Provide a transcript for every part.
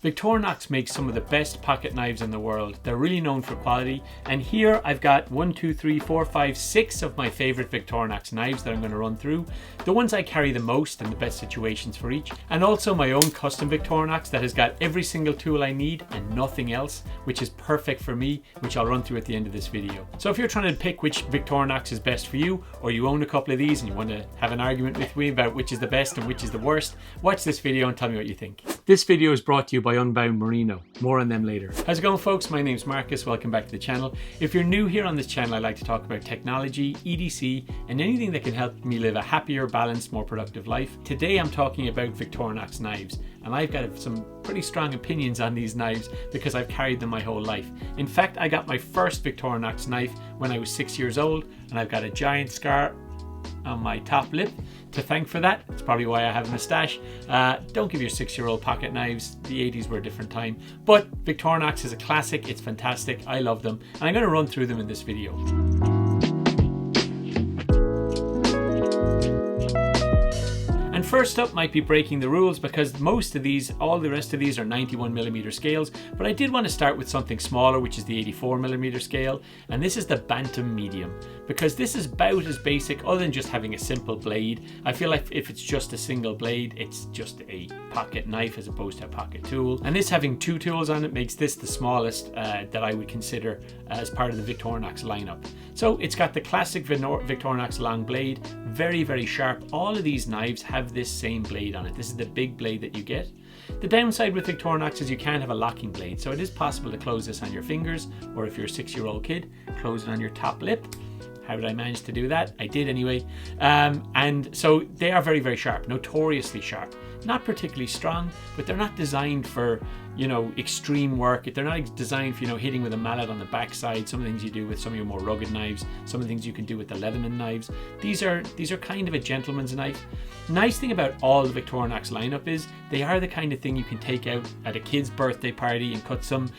Victorinox makes some of the best pocket knives in the world. They're really known for quality, and here I've got 1, 2, 3, 4, 5, 6 of my favorite Victorinox knives that I'm going to run through. The ones I carry the most and the best situations for each, and also my own custom Victorinox that has got every single tool I need and nothing else, which is perfect for me, which I'll run through at the end of this video. So if you're trying to pick which Victorinox is best for you, or you own a couple of these and you want to have an argument with me about which is the best and which is the worst, watch this video and tell me what you think. This video is brought to you by Unbound Merino. More on them later. How's it going, folks? My name's Marcus. Welcome back to the channel. If you're new here on this channel, I like to talk about technology, EDC, and anything that can help me live a happier, balanced, more productive life. Today I'm talking about Victorinox knives, and I've got some pretty strong opinions on these knives because I've carried them my whole life. In fact, I got my first Victorinox knife when I was 6 years old, and I've got a giant scar on my top lip to thank for that. It's probably why I have a moustache. Don't give your 6-year-old pocket knives. The 80s were a different time. But Victorinox is a classic. It's fantastic. I love them. And I'm going to run through them in this video. And first up might be breaking the rules because most of these, all the rest of these are 91mm scales, but I did want to start with something smaller, which is the 84mm scale, and this is the Bantam Medium, because this is about as basic, other than just having a simple blade. I feel like if it's just a single blade, it's just a pocket knife as opposed to a pocket tool. And this having two tools on it makes this the smallest that I would consider as part of the Victorinox lineup. So it's got the classic Victorinox long blade, very, very sharp. All of these knives have this same blade on it. This is the big blade that you get. The downside with Victorinox is you can't have a locking blade, so it is possible to close this on your fingers, or if you're a 6-year-old kid, close it on your top lip. How did I manage to do that? I did anyway. And so they are very, very sharp, notoriously sharp. Not particularly strong, but they're not designed for, extreme work. They're not designed for, hitting with a mallet on the backside. Some of the things you do with some of your more rugged knives, some of the things you can do with the Leatherman knives. These are kind of a gentleman's knife. Nice thing about all the Victorinox lineup is they are the kind of thing you can take out at a kid's birthday party and cut some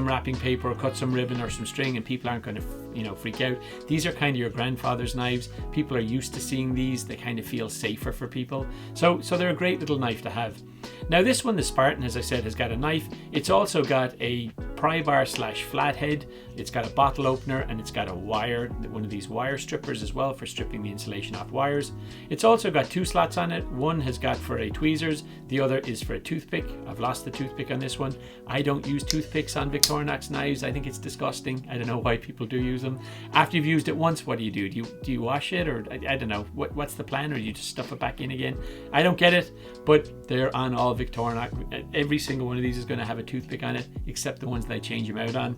wrapping paper or cut some ribbon or some string, and people aren't going to freak out. These are kind of your grandfather's knives. People are used to seeing these. They kind of feel safer for people. So they're a great little knife to have. Now this one, the Spartan, as I said, has got a knife. It's also got a pry bar / flathead. It's got a bottle opener, and it's got a wire, one of these wire strippers as well for stripping the insulation off wires. It's also got two slots on it. One has got for a tweezers, the other is for a toothpick. I've lost the toothpick on this one. I don't use toothpicks on Victorinox knives. I think it's disgusting. I don't know why people do use them. After you've used it once, what do? Do you wash it, or I don't know. What's the plan, or do you just stuff it back in again? I don't get it, but they're on all Victorinox. Every single one of these is going to have a toothpick on it, except the ones that I change them out on.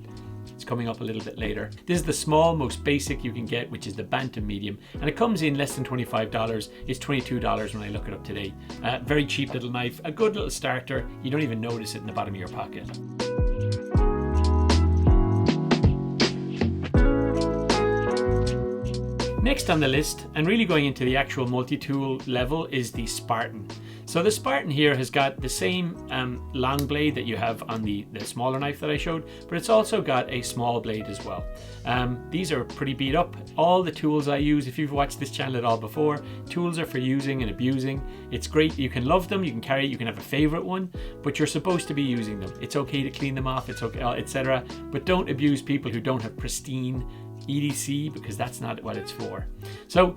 It's coming up a little bit later. This is the small, most basic you can get, which is the Bantam Medium, and it comes in less than $25. It's $22 when I look it up today. Very cheap little knife, a good little starter. You don't even notice it in the bottom of your pocket. Next on the list, and really going into the actual multi-tool level, is the Spartan. So the Spartan here has got the same long blade that you have on the smaller knife that I showed, but it's also got a small blade as well. These are pretty beat up. All the tools I use, if you've watched this channel at all before, tools are for using and abusing. It's great. You can love them, you can carry it, you can have a favorite one, but you're supposed to be using them. It's okay to clean them off, it's okay, etc. But don't abuse people who don't have pristine EDC, because that's not what it's for. So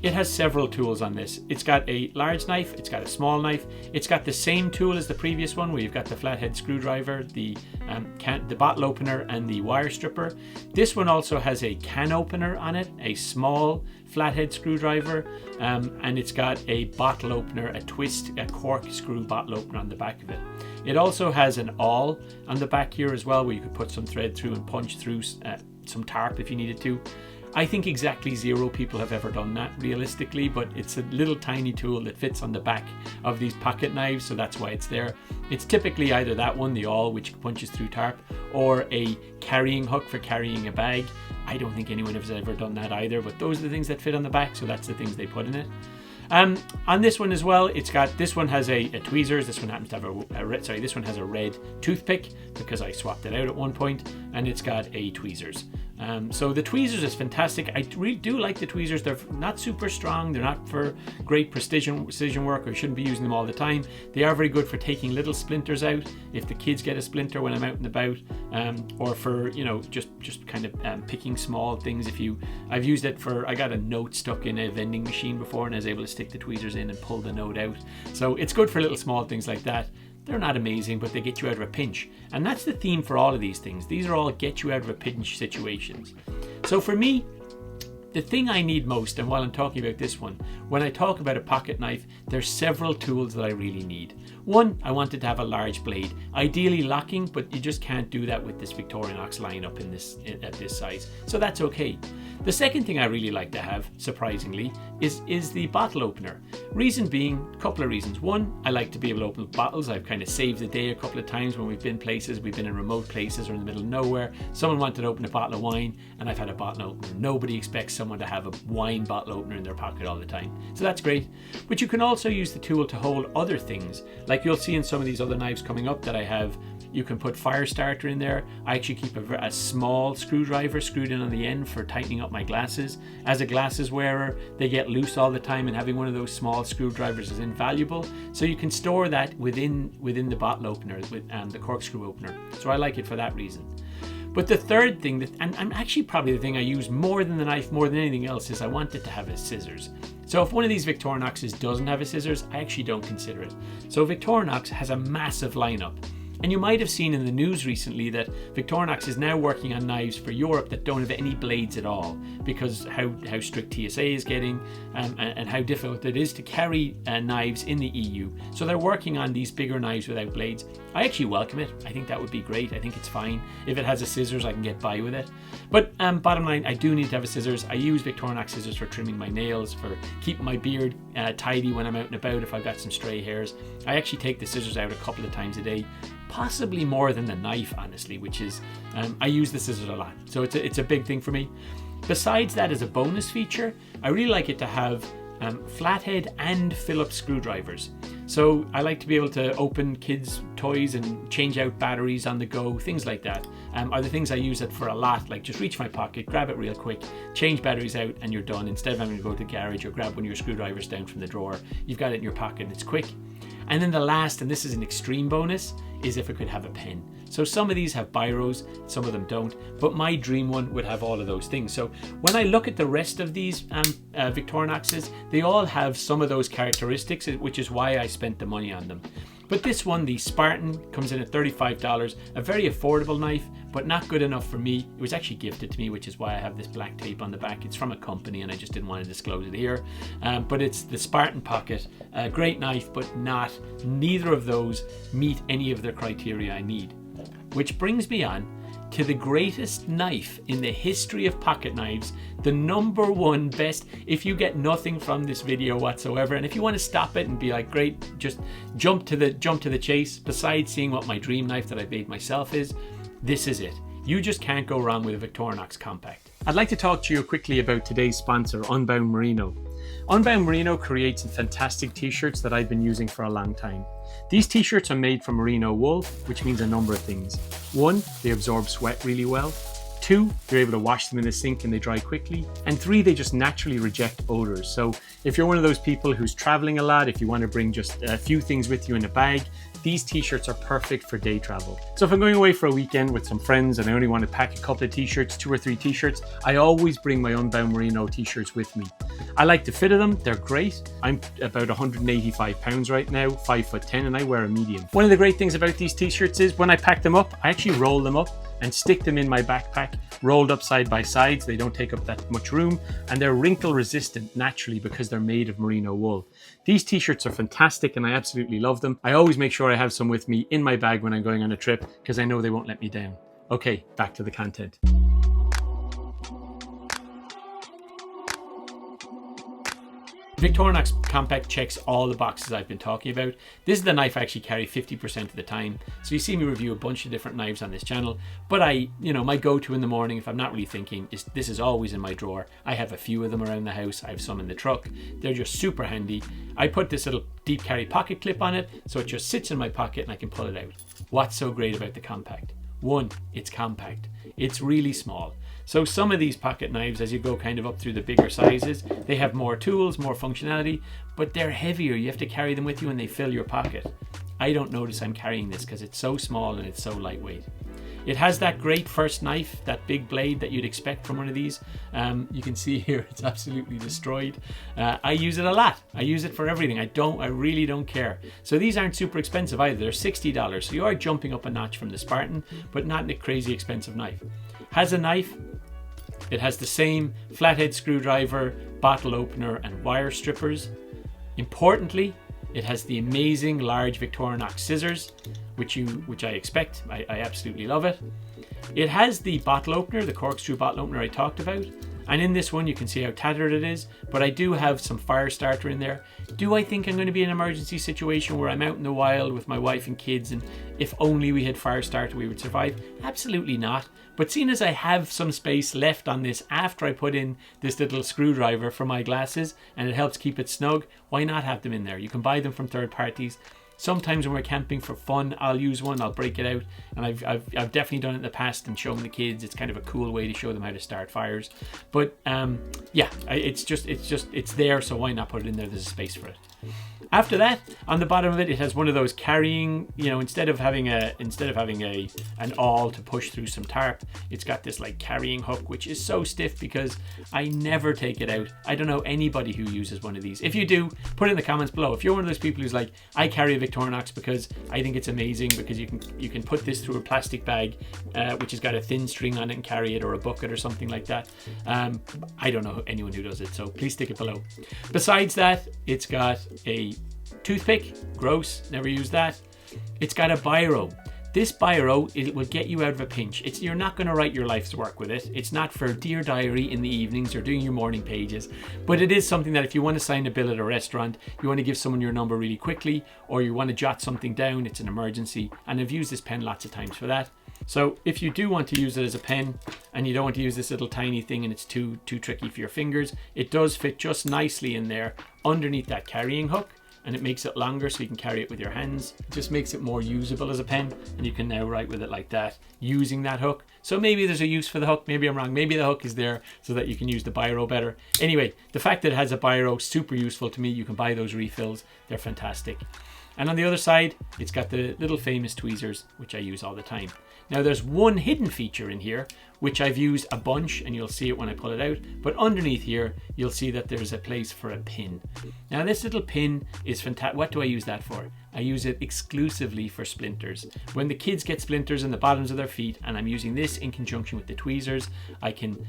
it has several tools on this. It's got a large knife, it's got a small knife, it's got the same tool as the previous one where you've got the flathead screwdriver, the bottle opener, and the wire stripper. This one also has a can opener on it, a small flathead screwdriver, and it's got a bottle opener, a corkscrew bottle opener on the back of it. It also has an awl on the back here as well, where you could put some thread through and punch through some tarp if you needed to. I think exactly 0 people have ever done that realistically, but it's a little tiny tool that fits on the back of these pocket knives, so that's why it's there. It's typically either that one, the awl, which punches through tarp, or a carrying hook for carrying a bag. I don't think anyone has ever done that either, but those are the things that fit on the back, so that's the things they put in it. On this one as well, this one has a tweezers. This one happens to have this one has a red toothpick because I swapped it out at one point, and it's got a tweezers. So the tweezers is fantastic. I really do like the tweezers. They're not super strong. They're not for great precision work. I shouldn't be using them all the time. They are very good for taking little splinters out if the kids get a splinter when I'm out and about, or for, you know, just kind of picking small things. I've used it for, I got a note stuck in a vending machine before and I was able to stick the tweezers in and pull the note out. So it's good for little small things like that. They're not amazing, but they get you out of a pinch. And that's the theme for all of these things. These are all get you out of a pinch situations. So for me, the thing I need most, and while I'm talking about this one, when I talk about a pocket knife, there's several tools that I really need. One, I wanted to have a large blade, ideally locking, but you just can't do that with this Victorinox lineup at this size. So that's okay. The second thing I really like to have, surprisingly, is the bottle opener. Reason being, a couple of reasons. One, I like to be able to open bottles. I've kind of saved the day a couple of times when we've been in remote places or in the middle of nowhere. Someone wanted to open a bottle of wine and I've had a bottle opener. Nobody expects someone to have a wine bottle opener in their pocket all the time. So that's great. But you can also use the tool to hold other things. Like you'll see in some of these other knives coming up that I have, you can put fire starter in there. I actually keep a small screwdriver screwed in on the end for tightening up my glasses. As a glasses wearer, they get loose all the time, and having one of those small screwdrivers is invaluable. So you can store that within the bottle opener and the corkscrew opener. So I like it for that reason. But the third thing, and actually probably the thing I use more than the knife, more than anything else, is I want it to have a scissors. So if one of these Victorinoxes doesn't have a scissors, I actually don't consider it. So Victorinox has a massive lineup. And you might have seen in the news recently that Victorinox is now working on knives for Europe that don't have any blades at all, because how strict TSA is getting and how difficult it is to carry knives in the EU. So they're working on these bigger knives without blades. I actually welcome it. I think that would be great. I think it's fine. If it has a scissors, I can get by with it. But bottom line, I do need to have a scissors. I use Victorinox scissors for trimming my nails, for keeping my beard tidy when I'm out and about if I've got some stray hairs. I actually take the scissors out a couple of times a day. Possibly more than the knife, honestly, which is, I use the scissors a lot. So it's a big thing for me. Besides that, as a bonus feature, I really like it to have flathead and Phillips screwdrivers. So I like to be able to open kids' toys and change out batteries on the go, things like that. Are the things I use it for a lot, like just reach my pocket, grab it real quick, change batteries out, and you're done. Instead of having to go to the garage or grab one of your screwdrivers down from the drawer, you've got it in your pocket and it's quick. And then the last, and this is an extreme bonus, is if it could have a pen. So some of these have biros, some of them don't, but my dream one would have all of those things. So when I look at the rest of these Victorinoxes, they all have some of those characteristics, which is why I spent the money on them. But this one, the Spartan, comes in at $35, a very affordable knife, but not good enough for me. It was actually gifted to me, which is why I have this black tape on the back. It's from a company and I just didn't want to disclose it here. But it's the Spartan Pocket, a great knife, but neither of those meet any of the criteria I need. Which brings me on to the greatest knife in the history of pocket knives, the number one best. If you get nothing from this video whatsoever, and if you want to stop it and be like, great, just jump to the chase, besides seeing what my dream knife that I made myself is, this is it. You just can't go wrong with a Victorinox Compact. I'd like to talk to you quickly about today's sponsor, Unbound Merino. Unbound Merino creates fantastic t-shirts that I've been using for a long time. These t-shirts are made from merino wool, which means a number of things. One, they absorb sweat really well. Two, you're able to wash them in the sink and they dry quickly. And three, they just naturally reject odors. So if you're one of those people who's traveling a lot, if you want to bring just a few things with you in a bag, these t-shirts are perfect for day travel. So if I'm going away for a weekend with some friends and I only want to pack a couple of t-shirts, 2 or 3 t-shirts, I always bring my Unbound Merino t-shirts with me. I like the fit of them, they're great. I'm about 185 pounds right now, 5'10", and I wear a medium. One of the great things about these t-shirts is when I pack them up, I actually roll them up and stick them in my backpack, rolled up side by side so they don't take up that much room, and they're wrinkle resistant naturally because they're made of merino wool. These t-shirts are fantastic and I absolutely love them. I always make sure I have some with me in my bag when I'm going on a trip because I know they won't let me down. Okay, back to the content. Victorinox Compact checks all the boxes I've been talking about. This is the knife I actually carry 50% of the time. So you see me review a bunch of different knives on this channel, but my go-to in the morning, if I'm not really thinking, is this is always in my drawer. I have a few of them around the house. I have some in the truck. They're just super handy. I put this little deep carry pocket clip on it, so it just sits in my pocket and I can pull it out. What's so great about the Compact? One, it's compact. It's really small. So some of these pocket knives, as you go kind of up through the bigger sizes, they have more tools, more functionality, but they're heavier. You have to carry them with you and they fill your pocket. I don't notice I'm carrying this because it's so small and it's so lightweight. It has that great first knife, that big blade that you'd expect from one of these. You can see here it's absolutely destroyed. I use it a lot. I use it for everything. I really don't care. So these aren't super expensive either. They're $60. So you are jumping up a notch from the Spartan, but not a crazy expensive knife. Has a knife. It has the same flathead screwdriver, bottle opener, and wire strippers. Importantly, it has the amazing large Victorinox scissors, which I expect. I absolutely love it. It has the bottle opener, the corkscrew bottle opener I talked about. And in this one, you can see how tattered it is, but I do have some fire starter in there. Do I think I'm going to be in an emergency situation where I'm out in the wild with my wife and kids, and if only we had fire starter, we would survive? Absolutely not. But seeing as I have some space left on this after I put in this little screwdriver for my glasses, and it helps keep it snug, why not have them in there? You can buy them from third parties. Sometimes when we're camping for fun, I'll use one, I'll break it out, and I've definitely done it in the past and shown the kids. It's kind of a cool way to show them how to start fires. But yeah, it's there, so why not put it in there? There's a space for it. After that, on the bottom of it, it has one of those carrying, instead of having an awl to push through some tarp, it's got this like carrying hook, which is so stiff because I never take it out. I don't know anybody who uses one of these. If you do, put it in the comments below. If you're one of those people who's like, I carry a Victorinox because I think it's amazing because you can put this through a plastic bag, which has got a thin string on it and carry it, or a bucket or something like that. I don't know anyone who does it, so please stick it below. Besides that, it's got a toothpick, gross, never use that. It's got a biro. This biro, it will get you out of a pinch. You're not going to write your life's work with it. It's not for Dear Diary in the evenings or doing your morning pages, but it is something that if you want to sign a bill at a restaurant, you want to give someone your number really quickly, or you want to jot something down, it's an emergency, and I've used this pen lots of times for that. So if you do want to use it as a pen and you don't want to use this little tiny thing and it's too tricky for your fingers, it does fit just nicely in there underneath that carrying hook, and it makes it longer so you can carry it with your hands. It just makes it more usable as a pen, and you can now write with it like that using that hook. So maybe there's a use for the hook, maybe I'm wrong, maybe the hook is there so that you can use the biro better. Anyway, the fact that it has a biro, super useful to me. You can buy those refills, they're fantastic. And on the other side, it's got the little famous tweezers, which I use all the time. Now there's one hidden feature in here, which I've used a bunch, and you'll see it when I pull it out. But underneath here, you'll see that there's a place for a pin. Now this little pin is fantastic. What do I use that for? I use it exclusively for splinters. When the kids get splinters in the bottoms of their feet, and I'm using this in conjunction with the tweezers, I can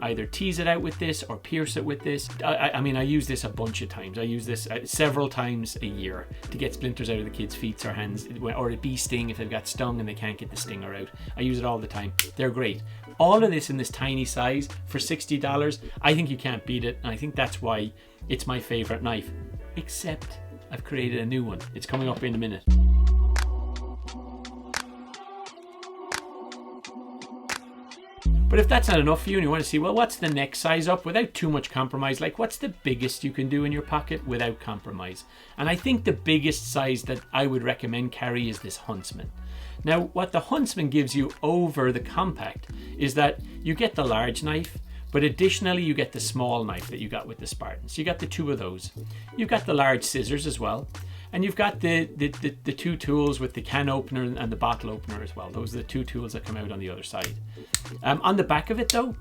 either tease it out with this or pierce it with this. I mean, I use this a bunch of times. I use this several times a year to get splinters out of the kids' feet or hands, or a bee sting if they've got stung and they can't get the stinger out. I use it all the time. They're great. All of this in this tiny size for $60. I think you can't beat it, and I think that's why it's my favorite knife. Except I've created a new one. It's coming up in a minute. But if that's not enough for you and you want to see, well, what's the next size up without too much compromise? Like, what's the biggest you can do in your pocket without compromise? And I think the biggest size that I would recommend carry is this Huntsman. Now, what the Huntsman gives you over the compact is that you get the large knife, but additionally you get the small knife that you got with the Spartan. So you got the two of those. You've got the large scissors as well. And you've got the two tools with the can opener and the bottle opener as well. Those are the two tools that come out on the other side. On the back of it though,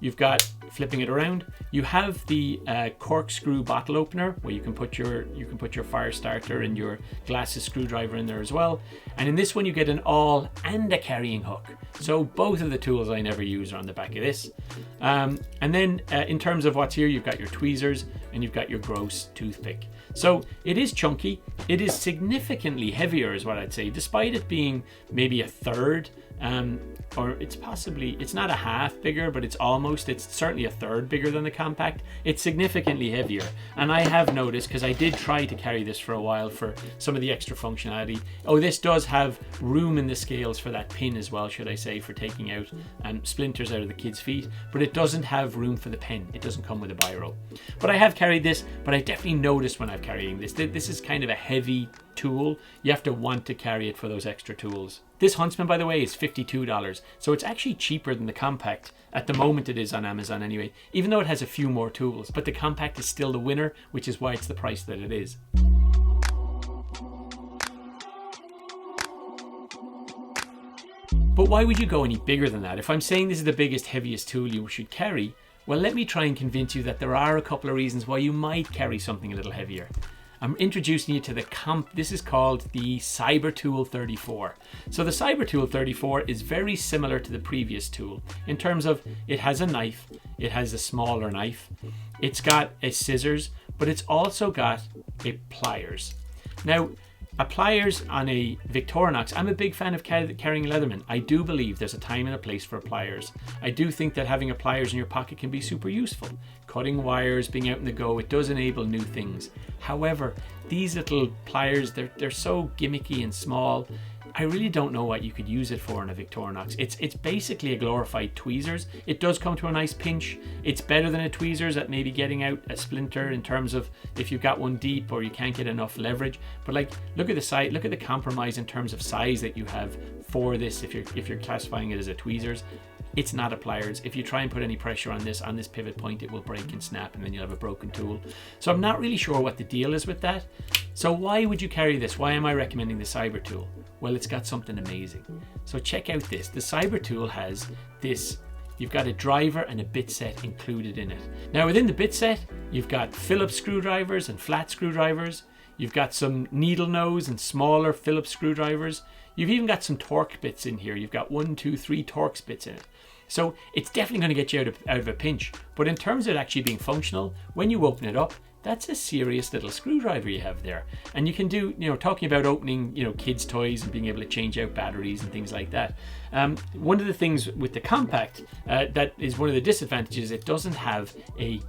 you've got, flipping it around, you have the corkscrew bottle opener where you can put your fire starter and your glasses screwdriver in there as well. And in this one you get an awl and a carrying hook. So both of the tools I never use are on the back of this. And then in terms of what's here, you've got your tweezers and you've got your gross toothpick. So it is chunky. It is significantly heavier is what I'd say, despite it being maybe a third, or it's not a half bigger, but it's certainly a third bigger than the compact. It's significantly heavier. And I have noticed, because I did try to carry this for a while for some of the extra functionality. Oh, this does have room in the scales for that pin as well, should I say, for taking out splinters out of the kids' feet, but it doesn't have room for the pen. It doesn't come with a biro. But I have carried this, but I definitely noticed when I'm carrying this. This is kind of a heavy tool, you have to want to carry it for those extra tools. This Huntsman, by the way, is $52, so it's actually cheaper than the Compact. At the moment it is on Amazon anyway, even though it has a few more tools, but the Compact is still the winner, which is why it's the price that it is. But why would you go any bigger than that? If I'm saying this is the biggest, heaviest tool you should carry, well, let me try and convince you that there are a couple of reasons why you might carry something a little heavier. I'm introducing you to this is called the Cybertool 34. So the Cybertool 34 is very similar to the previous tool in terms of it has a knife, it has a smaller knife, it's got a scissors, but it's also got a pliers. Now, a pliers on a Victorinox, I'm a big fan of carrying Leatherman. I do believe there's a time and a place for pliers. I do think that having a pliers in your pocket can be super useful. Cutting wires, being out in the go, it does enable new things. However, these little pliers, they're so gimmicky and small. I really don't know what you could use it for in a Victorinox. It's basically a glorified tweezers. It does come to a nice pinch. It's better than a tweezers at maybe getting out a splinter in terms of if you've got one deep or you can't get enough leverage. But like, look at the size, look at the compromise in terms of size that you have for this. If you're classifying it as a tweezers, it's not a pliers. If you try and put any pressure on this pivot point, it will break and snap, and then you'll have a broken tool. So I'm not really sure what the deal is with that. So why would you carry this? Why am I recommending the Cybertool? Well, it's got something amazing. So check out this. The Cybertool has this. You've got a driver and a bit set included in it. Now within the bit set, you've got Phillips screwdrivers and flat screwdrivers. You've got some needle nose and smaller Phillips screwdrivers. You've even got some Torx bits in here. You've got 1, 2, 3 Torx bits in it. So it's definitely going to get you out of a pinch. But in terms of it actually being functional, when you open it up, that's a serious little screwdriver you have there. And you can do, talking about opening, kids' toys and being able to change out batteries and things like that. One of the things with the Compact, that is one of the disadvantages, it doesn't have a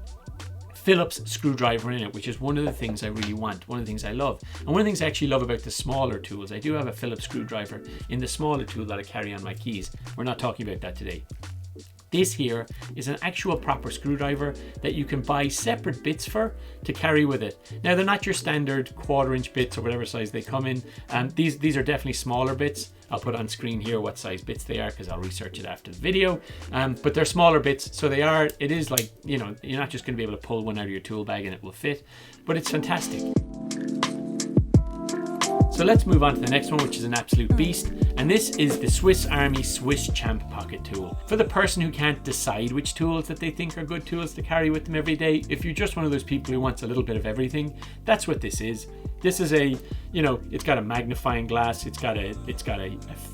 Phillips screwdriver in it, which is one of the things I really want, one of the things I love. And one of the things I actually love about the smaller tools, I do have a Phillips screwdriver in the smaller tool that I carry on my keys. We're not talking about that today. This here is an actual proper screwdriver that you can buy separate bits for to carry with it. Now, they're not your standard 1/4" bits or whatever size they come in. These are definitely smaller bits. I'll put on screen here what size bits they are because I'll research it after the video. But they're smaller bits, so it is like, you're not just going to be able to pull one out of your tool bag and it will fit, but it's fantastic. So let's move on to the next one, which is an absolute beast. And this is the Swiss Army Swiss Champ Pocket Tool. For the person who can't decide which tools that they think are good tools to carry with them every day, if you're just one of those people who wants a little bit of everything, that's what this is. This is it's got a magnifying glass, it's got a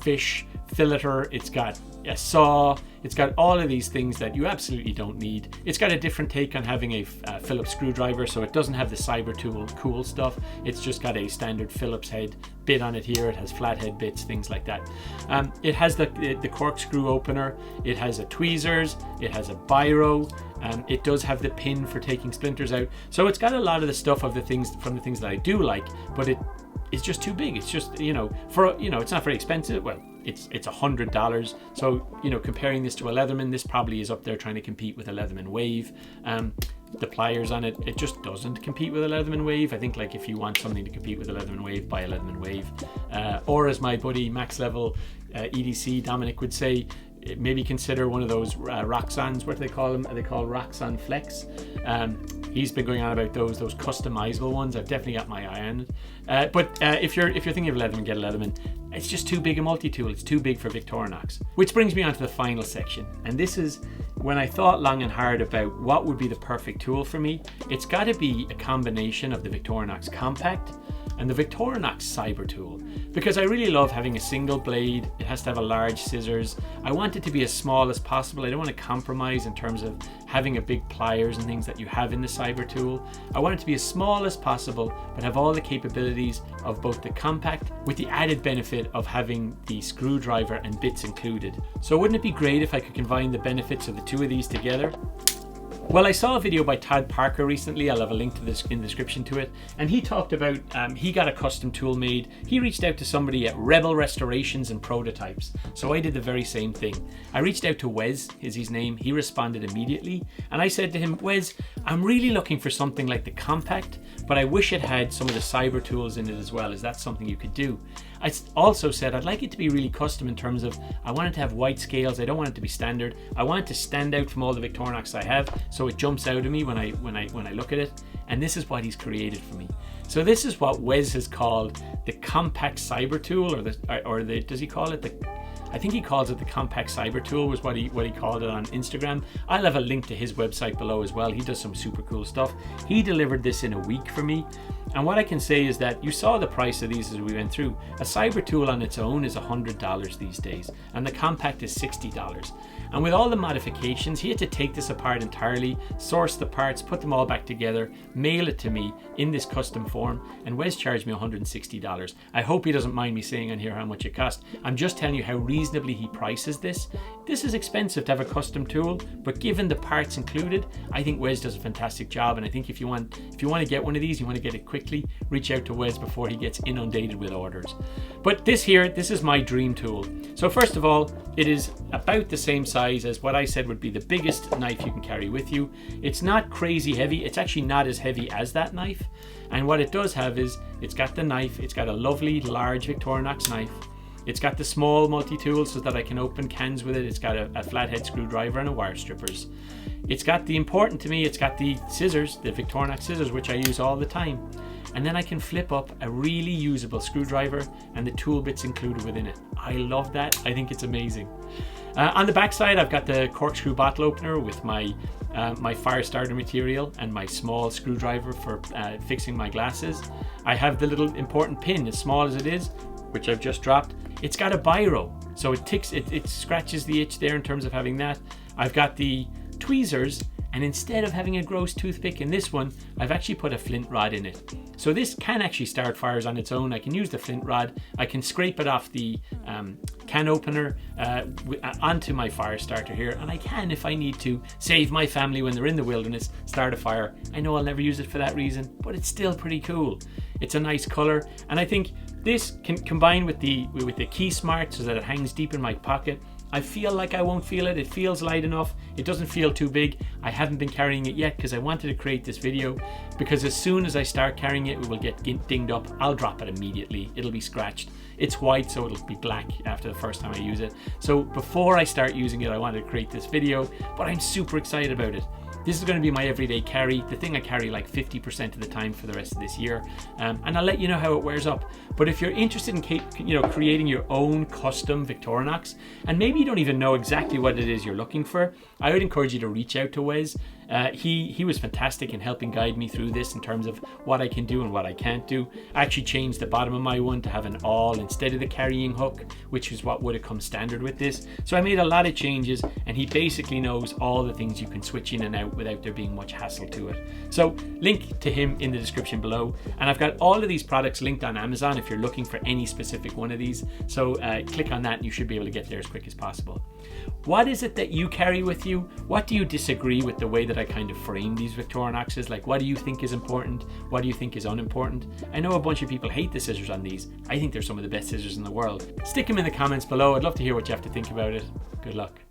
fish filleter, it's got a saw, it's got all of these things that you absolutely don't need. It's got a different take on having a Phillips screwdriver, so it doesn't have the Cybertool cool stuff. It's just got a standard Phillips head bit on it here. It has flathead bits, things like that. It has the corkscrew opener. It has a tweezers. It has a biro. It does have the pin for taking splinters out. So it's got a lot of the stuff of the things that I do like, but it's just too big. It's just, it's not very expensive. Well, it's $100. So, comparing this to a Leatherman, this probably is up there trying to compete with a Leatherman Wave. The pliers on it just doesn't compete with a Leatherman Wave. I think like if you want something to compete with a Leatherman Wave, buy a Leatherman Wave. Or as my buddy Max Level EDC Dominic would say, maybe consider one of those Roxxons. What do they call them? They call Roxxon Flex. He's been going on about those customizable ones. I've definitely got my eye on it. But if you're thinking of Leatherman, get a Leatherman. It's just too big a multi-tool. It's too big for Victorinox. Which brings me on to the final section. And this is when I thought long and hard about what would be the perfect tool for me. It's got to be a combination of the Victorinox Compact and the Victorinox Cybertool, because I really love having a single blade. It has to have a large scissors. I want it to be as small as possible. I don't want to compromise in terms of having a big pliers and things that you have in the Cybertool. I want it to be as small as possible, but have all the capabilities of both the Compact with the added benefit of having the screwdriver and bits included. So wouldn't it be great if I could combine the benefits of the two of these together? Well, I saw a video by Todd Parker recently. I'll have a link to this in the description to it. And he talked about, he got a custom tool made. He reached out to somebody at Rebel Restorations and Prototypes. So I did the very same thing. I reached out to Wes, is his name. He responded immediately. And I said to him, Wes, I'm really looking for something like the Compact, but I wish it had some of the cyber tools in it as well. Is that something you could do? I also said I'd like it to be really custom in terms of, I want it to have white scales. I don't want it to be standard. I want it to stand out from all the Victorinox I have, so it jumps out at me when I look at it. And this is what he's created for me. So this is what Wes has called the Compact Cyber Tool, or the does he call it the? I think he calls it the Compact Cyber Tool, was what he called it on Instagram. I'll have a link to his website below as well. He does some super cool stuff. He delivered this in a week for me. And what I can say is that you saw the price of these as we went through. A cyber tool on its own is $100 these days, and the Compact is $60. And with all the modifications, he had to take this apart entirely, source the parts, put them all back together, mail it to me in this custom form, and Wes charged me $160. I hope he doesn't mind me saying on here how much it cost. I'm just telling you how reasonably he prices this. This is expensive to have a custom tool, but given the parts included, I think Wes does a fantastic job. And I think if you want to get one of these, you want to get it quickly, reach out to Wes before he gets inundated with orders. But this is my dream tool. So first of all, it is about the same size as what I said would be the biggest knife you can carry with you. It's not crazy heavy. It's actually not as heavy as that knife. And what it does have is, it's got the knife, it's got a lovely large Victorinox knife. It's got the small multi-tool so that I can open cans with it. It's got a flathead screwdriver and a wire strippers. It's got the important to me, it's got the scissors, the Victorinox scissors, which I use all the time. And then I can flip up a really usable screwdriver and the tool bits included within it. I love that. I think it's amazing. On the back side, I've got the corkscrew bottle opener with my fire starter material and my small screwdriver for fixing my glasses. I have the little important pin, as small as it is, which I've just dropped. It's got a biro, so it scratches the itch there in terms of having that. I've got the tweezers, and instead of having a gross toothpick in this one, I've actually put a flint rod in it. So this can actually start fires on its own. I can use the flint rod. I can scrape it off the can opener onto my fire starter here, and I can, if I need to, save my family when they're in the wilderness, start a fire. I know I'll never use it for that reason, but it's still pretty cool. It's a nice color, and I think this can combine with the Key Smart so that it hangs deep in my pocket. I feel like I won't feel it. It feels light enough. It doesn't feel too big. I haven't been carrying it yet because I wanted to create this video, because as soon as I start carrying it, it will get dinged up. I'll drop it immediately. It'll be scratched. It's white, so it'll be black after the first time I use it. So before I start using it, I wanted to create this video, but I'm super excited about it. This is going to be my everyday carry, the thing I carry like 50% of the time for the rest of this year, and I'll let you know how it wears up. But if you're interested in creating your own custom Victorinox, and maybe you don't even know exactly what it is you're looking for, I would encourage you to reach out to Wes. He was fantastic in helping guide me through this in terms of what I can do and what I can't do. I actually changed the bottom of my one to have an awl instead of the carrying hook, which is what would have come standard with this. So I made a lot of changes, and he basically knows all the things you can switch in and out without there being much hassle to it. So link to him in the description below, and I've got all of these products linked on Amazon if you're looking for any specific one of these. So click on that and you should be able to get there as quick as possible. What is it that you carry with you? What do you disagree with the way that I kind of frame these Victorinoxes? Like, what do you think is important? What do you think is unimportant? I know a bunch of people hate the scissors on these. I think they're some of the best scissors in the world. Stick them in the comments below. I'd love to hear what you have to think about it. Good luck.